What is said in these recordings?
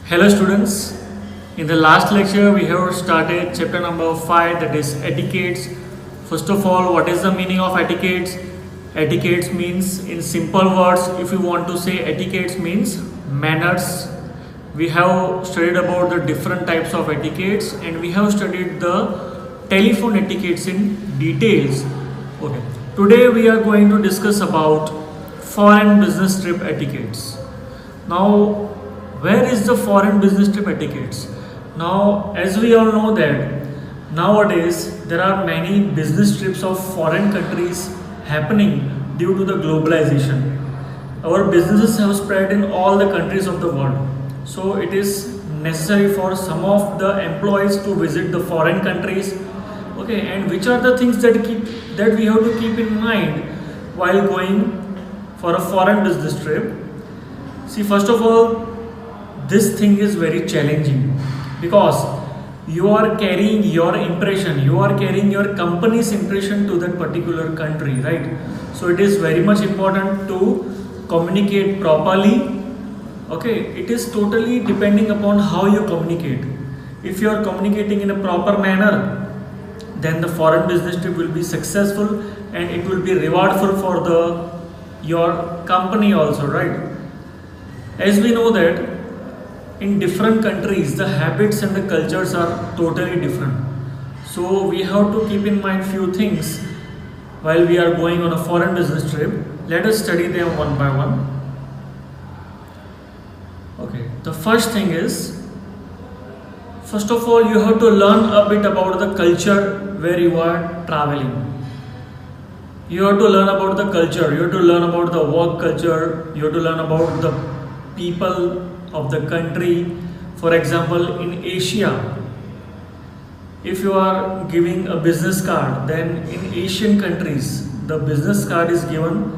Hello students, in the last lecture we have started chapter number 5, that is etiquettes. First of all, what is the meaning of etiquettes? Etiquettes means, in simple words, if you want to say, etiquettes means manners. We have studied about the different types of etiquettes and we have studied the telephone etiquettes in details. Okay. Today we are going to discuss about foreign business trip etiquettes. Now, where is the foreign business trip etiquettes? Now, as we all know that nowadays there are many business trips of foreign countries happening due to the globalization. Our businesses have spread in all the countries of the world. So it is necessary for some of the employees to visit the foreign countries. Okay, and which are the things that we have to keep in mind while going for a foreign business trip? See, first of all, this thing is very challenging because you are carrying your impression, you are carrying your company's impression to that particular country, right? So it is very much important to communicate properly. Okay, it is totally depending upon how you communicate. If you are communicating in a proper manner, then the foreign business trip will be successful and it will be rewardful for your company also, right? As we know that in different countries the habits and the cultures are totally different, so we have to keep in mind few things while we are going on a foreign business trip. Let us study them one by one. Okay, the first thing is, first of all, you have to learn a bit about the culture where you are traveling. You have to learn about the culture, you have to learn about the work culture, you have to learn about the people of the country. For example, in Asia, if you are giving a business card, then in Asian countries the business card is given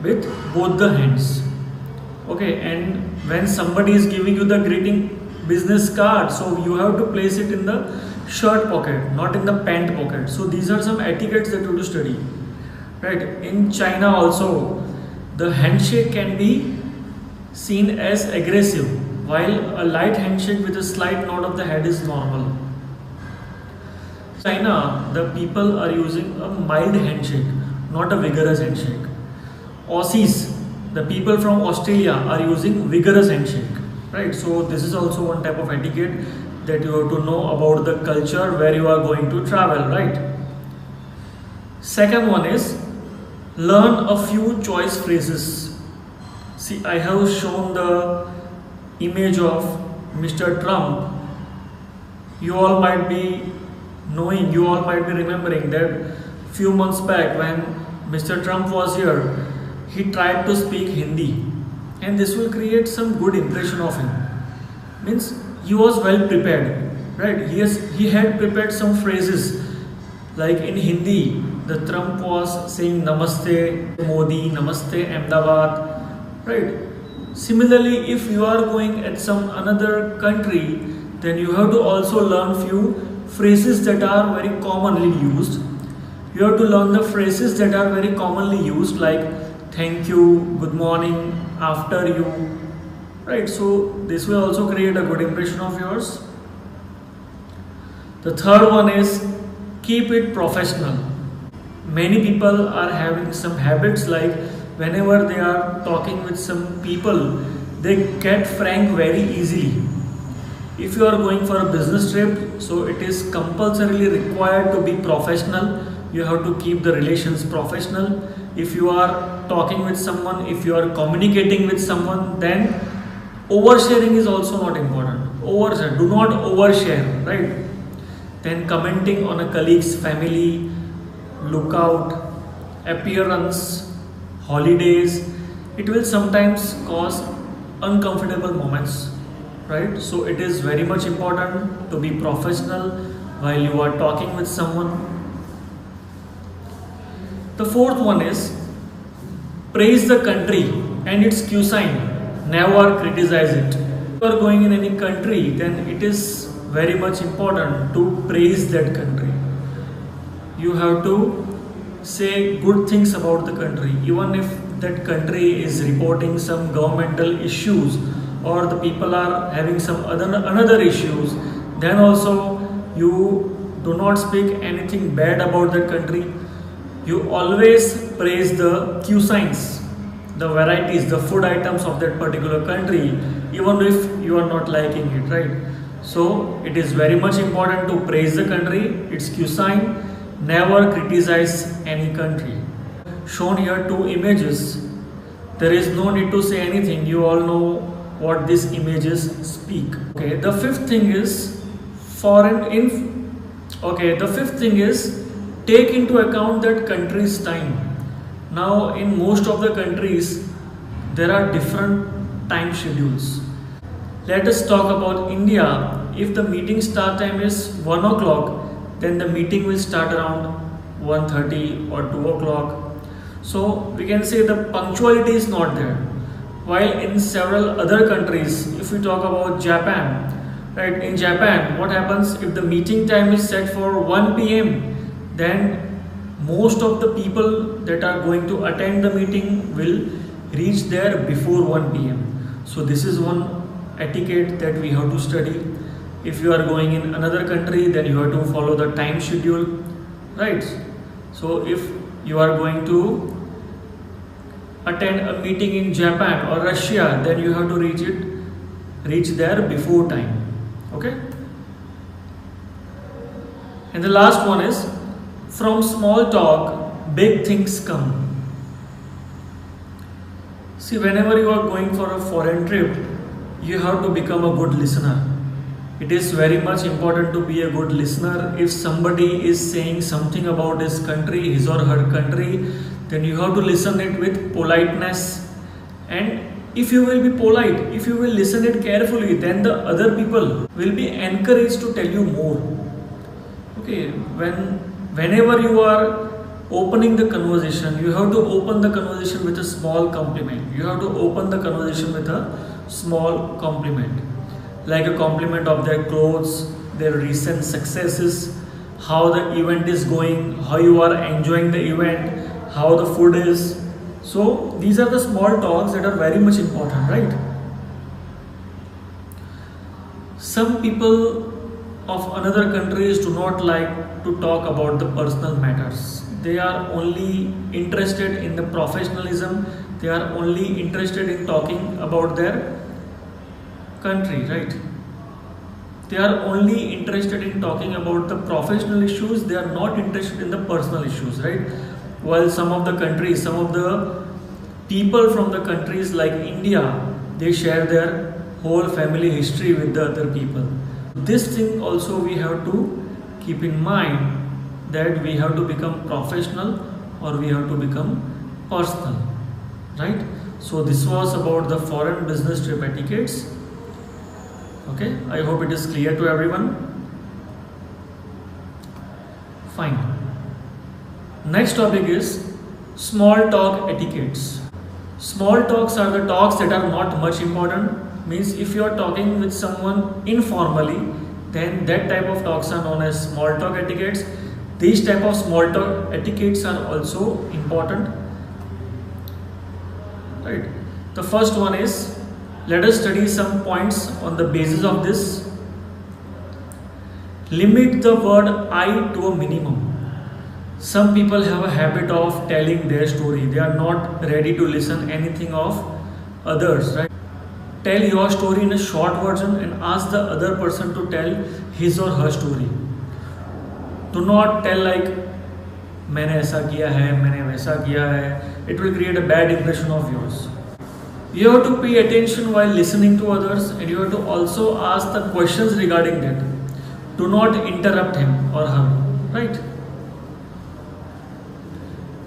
with both the hands. Okay, and when somebody is giving you the greeting business card, so you have to place it in the shirt pocket, not in the pant pocket. So these are some etiquettes that you have to study, right? In China also, the handshake can be seen as aggressive, while a light handshake with a slight nod of the head is normal. China, the people are using a mild handshake, not a vigorous handshake. Aussies, the people from Australia, are using vigorous handshake, right? So this is also one type of etiquette that you have to know about the culture where you are going to travel, right? Second one is, learn a few choice phrases. See, I have shown the image of Mr. Trump. You all might be knowing, you all might be remembering that few months back when Mr. Trump was here, he tried to speak Hindi, and this will create some good impression of him. Means he was well prepared, right? He had prepared some phrases like in Hindi. The Trump was saying Namaste Modi, Namaste Ahmedabad. Right. Similarly, if you are going at some another country, then you have to also learn few phrases that are very commonly used. You have to learn the phrases that are very commonly used, like thank you, good morning, after you. Right. So this will also create a good impression of yours. The third one is, keep it professional. Many people are having some habits like, whenever they are talking with some people, they get frank very easily. If you are going for a business trip, so it is compulsorily required to be professional. You have to keep the relations professional. If you are talking with someone, if you are communicating with someone, then oversharing is also not important. Overshare, do not overshare, right? Then commenting on a colleague's family, lookout, appearance, holidays, it will sometimes cause uncomfortable moments, right? So it is very much important to be professional while you are talking with someone. The fourth one is, praise the country and its cuisine, never criticize it. If you are going in any country, then it is very much important to praise that country. You have to say good things about the country, even if that country is reporting some governmental issues or the people are having some another issues, then also you do not speak anything bad about that country. You always praise the cuisines, the varieties, the food items of that particular country, even if you are not liking it, right? So it is very much important to praise the country, its cuisine. Never criticize any country. Shown here two images. There is no need to say anything. You all know what these images speak. Okay, the fifth thing is take into account that country's time. Now in most of the countries there are different time schedules. Let us talk about India. If the meeting start time is 1 o'clock, then the meeting will start around 1:30 or 2 o'clock. So we can say the punctuality is not there. While in several other countries, if we talk about Japan, right, in Japan what happens, if the meeting time is set for 1 p.m, then most of the people that are going to attend the meeting will reach there before 1 p.m. So this is one etiquette that we have to study. If you are going in another country, then you have to follow the time schedule, right? So if you are going to attend a meeting in Japan or Russia, then you have to reach there before time. Okay, and the last one is, from small talk big things come. See, whenever you are going for a foreign trip, you have to become a good listener. It is very much important to be a good listener. If somebody is saying something about his country, his or her country, then you have to listen it with politeness. And if you will be polite, if you will listen it carefully, then the other people will be encouraged to tell you more. Okay, whenever you are opening the conversation, you have to open the conversation with a small compliment. You have to open the conversation with a small compliment, like a compliment of their clothes, their recent successes, how the event is going, how you are enjoying the event, how the food is. So these are the small talks that are very much important, right? Some people of another countries do not like to talk about the personal matters. They are only interested in the professionalism. They are only interested in talking about their country, right? They are only interested in talking about the professional issues. They are not interested in the personal issues, right? While some of the countries, some of the people from the countries like India, they share their whole family history with the other people. This thing also we have to keep in mind, that we have to become professional or we have to become personal, right? So this was about the foreign business trip etiquettes. Okay, I hope it is clear to everyone. Fine. Next topic is small talk etiquettes. Small talks are the talks that are not much important. Means if you are talking with someone informally, then that type of talks are known as small talk etiquettes. These type of small talk etiquettes are also important, right? The first one is, let us study some points on the basis of this. Limit the word I to a minimum. Some people have a habit of telling their story. They are not ready to listen anything of others, right? Tell your story in a short version and ask the other person to tell his or her story. Do not tell like मैंने ऐसा किया है, मैंने वैसा किया है. It will create a bad impression of yours. You have to pay attention while listening to others, and you have to also ask the questions regarding that. Do not interrupt him or her, right?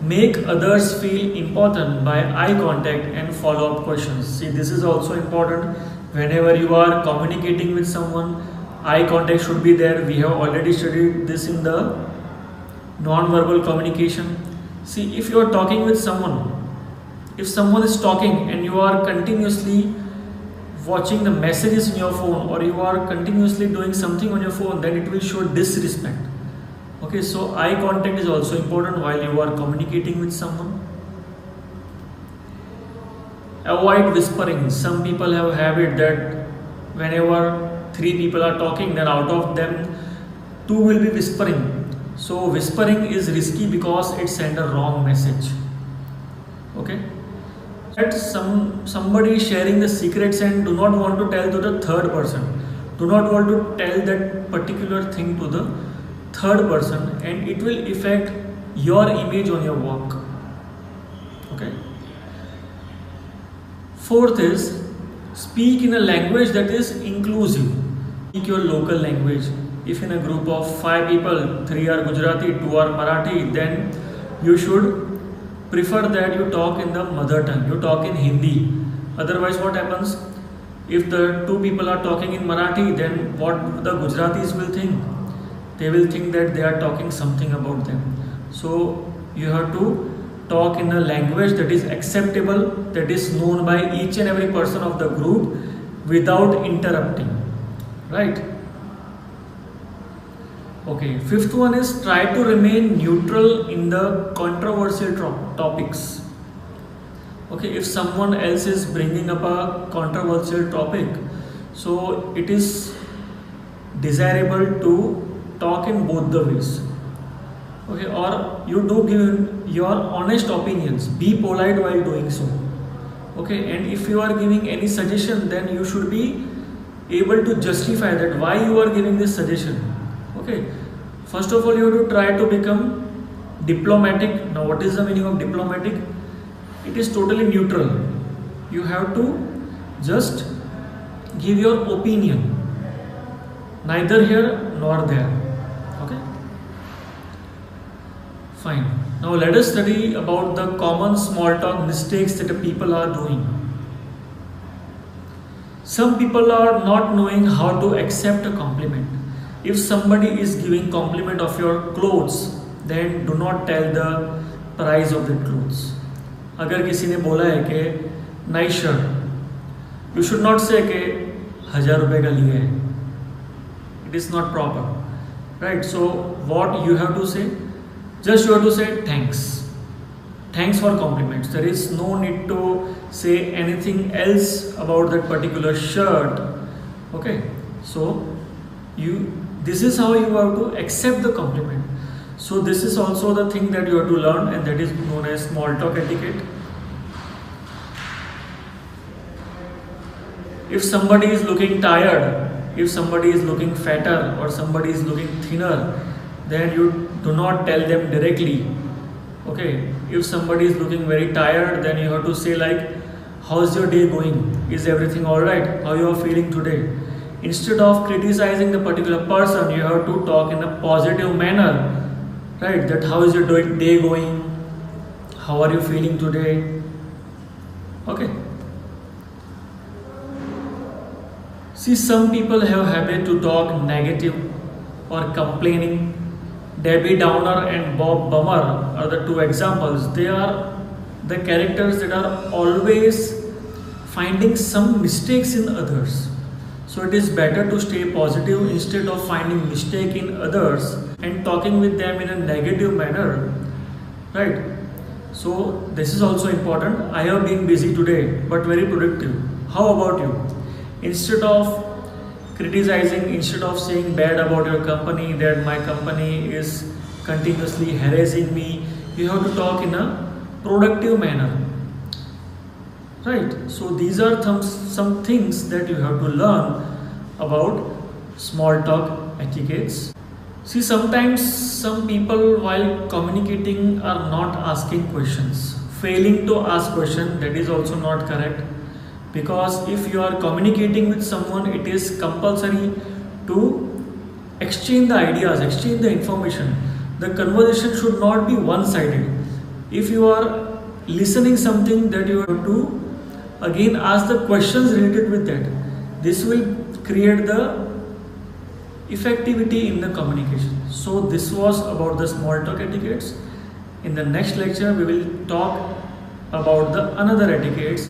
Make others feel important by eye contact and follow-up questions. See, this is also important. Whenever you are communicating with someone, eye contact should be there. We have already studied this in the non-verbal communication. See, if you are talking with someone, if someone is talking and you are continuously watching the messages in your phone, or you are continuously doing something on your phone, then it will show disrespect. Okay, so eye contact is also important while you are communicating with someone. Avoid whispering. Some people have a habit that whenever 3 people are talking, then out of them 2 will be whispering. So whispering is risky because it sends a wrong message. Okay. That somebody is sharing the secrets and do not want to tell to the third person. Do not want to tell that particular thing to the third person, and it will affect your image on your work. Okay. Fourth is speak in a language that is inclusive. Speak your local language. If in a group of 5 people, 3 are Gujarati, 2 are Marathi, then you should prefer that you talk in the mother tongue, you talk in Hindi. Otherwise what happens? If the 2 people are talking in Marathi, then what the Gujaratis will think? They will think that they are talking something about them. So you have to talk in a language that is acceptable, that is known by each and every person of the group without interrupting. Right? Okay, fifth one is try to remain neutral in the controversial topics. Okay, if someone else is bringing up a controversial topic, so it is desirable to talk in both the ways. Okay, or you do give your honest opinions, be polite while doing so. Okay, and if you are giving any suggestion, then you should be able to justify that why you are giving this suggestion. Okay, first of all you have to try to become diplomatic. Now what is the meaning of diplomatic? It is totally neutral. You have to just give your opinion, neither here nor there. Okay, fine. Now let us study about the common small talk mistakes that the people are doing. Some people are not knowing how to accept a compliment. If somebody is giving compliment of your clothes, then do not tell the price of the clothes. अगर किसी ने बोला है कि nice shirt, you should not say कि 1000 रुपए का लिए है. It is not proper, right? So what you have to say? Just you have to say thanks. Thanks for compliments. There is no need to say anything else about that particular shirt. Okay, so this is how you have to accept the compliment. So this is also the thing that you have to learn, and that is known as small talk etiquette. If somebody is looking tired, if somebody is looking fatter, or somebody is looking thinner, then you do not tell them directly. Okay, if somebody is looking very tired, then you have to say like, how's your day going? Is everything alright? How you are feeling today? Instead of criticizing the particular person, you have to talk in a positive manner, right? That how is your day going? How are you feeling today? Okay. See, some people have a habit to talk negative or complaining. Debbie Downer and Bob Bummer are the 2 examples. They are the characters that are always finding some mistakes in others. So it is better to stay positive instead of finding mistake in others and talking with them in a negative manner, right? So this is also important. I have been busy today but very productive. How about you? Instead of criticizing, instead of saying bad about your company, that my company is continuously harassing me, you have to talk in a productive manner, right? So these are some things that you have to learn about small talk etiquettes. See, sometimes some people while communicating are not asking questions, failing to ask questions. That is also not correct, because if you are communicating with someone, it is compulsory to exchange the ideas, exchange the information. The conversation should not be one-sided. If you are listening something, that you have to again ask the questions related with that. This will create the effectivity in the communication. So this was about the small talk etiquettes. In the next lecture we will talk about the another etiquettes.